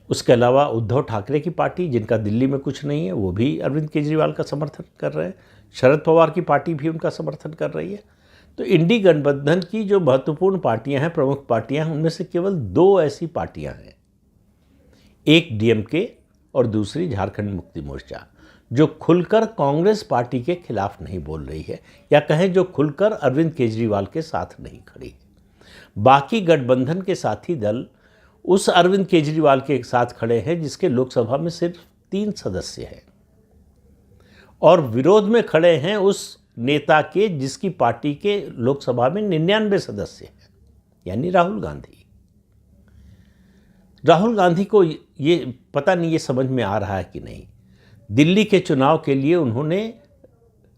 उसके अलावा उद्धव ठाकरे की पार्टी, जिनका दिल्ली में कुछ नहीं है, वो भी अरविंद केजरीवाल का समर्थन कर रहे हैं। शरद पवार की पार्टी भी उनका समर्थन कर रही है। तो इंडी गठबंधन की जो महत्वपूर्ण पार्टियां हैं, प्रमुख पार्टियां हैं, उनमें से केवल 2 ऐसी पार्टियां हैं, एक डीएमके और दूसरी झारखंड मुक्ति मोर्चा, जो खुलकर कांग्रेस पार्टी के खिलाफ नहीं बोल रही है, या कहें जो खुलकर अरविंद केजरीवाल के साथ नहीं खड़ी है। बाकी गठबंधन के साथी दल उस अरविंद केजरीवाल के साथ खड़े हैं जिसके लोकसभा में सिर्फ 3 सदस्य हैं, और विरोध में खड़े हैं उस नेता के जिसकी पार्टी के लोकसभा में 99 सदस्य हैं, यानी राहुल गांधी। राहुल गांधी को ये पता नहीं, ये समझ में आ रहा है कि नहीं, दिल्ली के चुनाव के लिए उन्होंने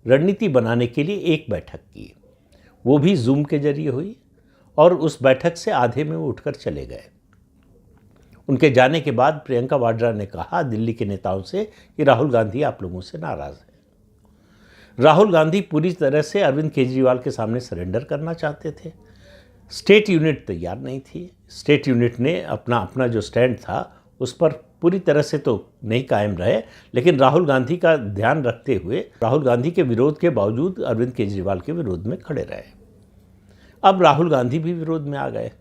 रणनीति बनाने के लिए एक बैठक की, वो भी जूम के जरिए हुई, और उस बैठक से आधे में वो उठकर चले गए। उनके जाने के बाद प्रियंका वाड्रा ने कहा दिल्ली के नेताओं से कि राहुल गांधी आप लोगों से नाराज़ है। राहुल गांधी पूरी तरह से अरविंद केजरीवाल के सामने सरेंडर करना चाहते थे। स्टेट यूनिट तैयार नहीं थी। स्टेट यूनिट ने अपना जो स्टैंड था उस पर पूरी तरह से तो नहीं कायम रहे, लेकिन राहुल गांधी का ध्यान रखते हुए राहुल गांधी के विरोध के बावजूद अरविंद केजरीवाल के विरोध में खड़े रहे। अब राहुल गांधी भी विरोध में आ गए।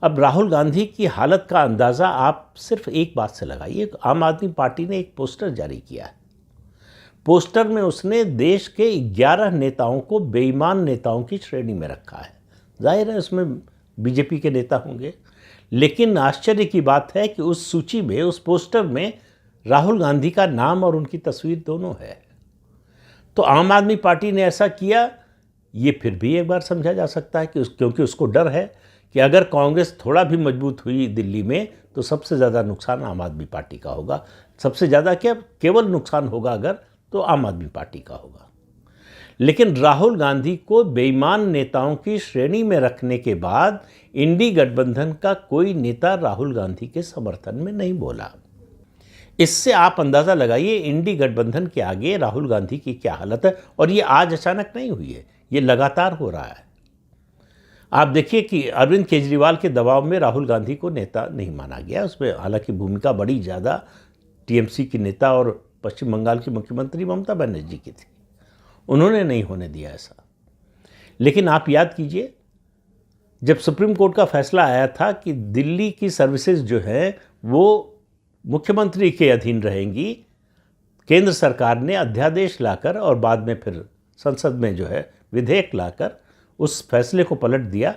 अब राहुल गांधी की हालत का अंदाज़ा आप सिर्फ एक बात से लगाइए। आम आदमी पार्टी ने एक पोस्टर जारी किया है। पोस्टर में उसने देश के 11 नेताओं को बेईमान नेताओं की श्रेणी में रखा है। जाहिर है उसमें बीजेपी के नेता होंगे, लेकिन आश्चर्य की बात है कि उस सूची में, उस पोस्टर में राहुल गांधी का नाम और उनकी तस्वीर दोनों है। तो आम आदमी पार्टी ने ऐसा किया, ये फिर भी एक बार समझा जा सकता है कि क्योंकि उसको डर है कि अगर कांग्रेस थोड़ा भी मजबूत हुई दिल्ली में तो सबसे ज़्यादा नुकसान आम आदमी पार्टी का होगा। सबसे ज़्यादा क्या, केवल नुकसान होगा अगर, तो आम आदमी पार्टी का होगा। लेकिन राहुल गांधी को बेईमान नेताओं की श्रेणी में रखने के बाद इंडी गठबंधन का कोई नेता राहुल गांधी के समर्थन में नहीं बोला। इससे आप अंदाज़ा लगाइए इंडी गठबंधन के आगे राहुल गांधी की क्या हालत है। और ये आज अचानक नहीं हुई है, ये लगातार हो रहा है। आप देखिए कि अरविंद केजरीवाल के दबाव में राहुल गांधी को नेता नहीं माना गया। उसमें हालांकि भूमिका बड़ी ज़्यादा टीएमसी की नेता और पश्चिम बंगाल की मुख्यमंत्री ममता बनर्जी की थी, उन्होंने नहीं होने दिया ऐसा। लेकिन आप याद कीजिए, जब सुप्रीम कोर्ट का फैसला आया था कि दिल्ली की सर्विसेज जो है वो मुख्यमंत्री के अधीन रहेंगी, केंद्र सरकार ने अध्यादेश लाकर और बाद में फिर संसद में जो है विधेयक लाकर उस फैसले को पलट दिया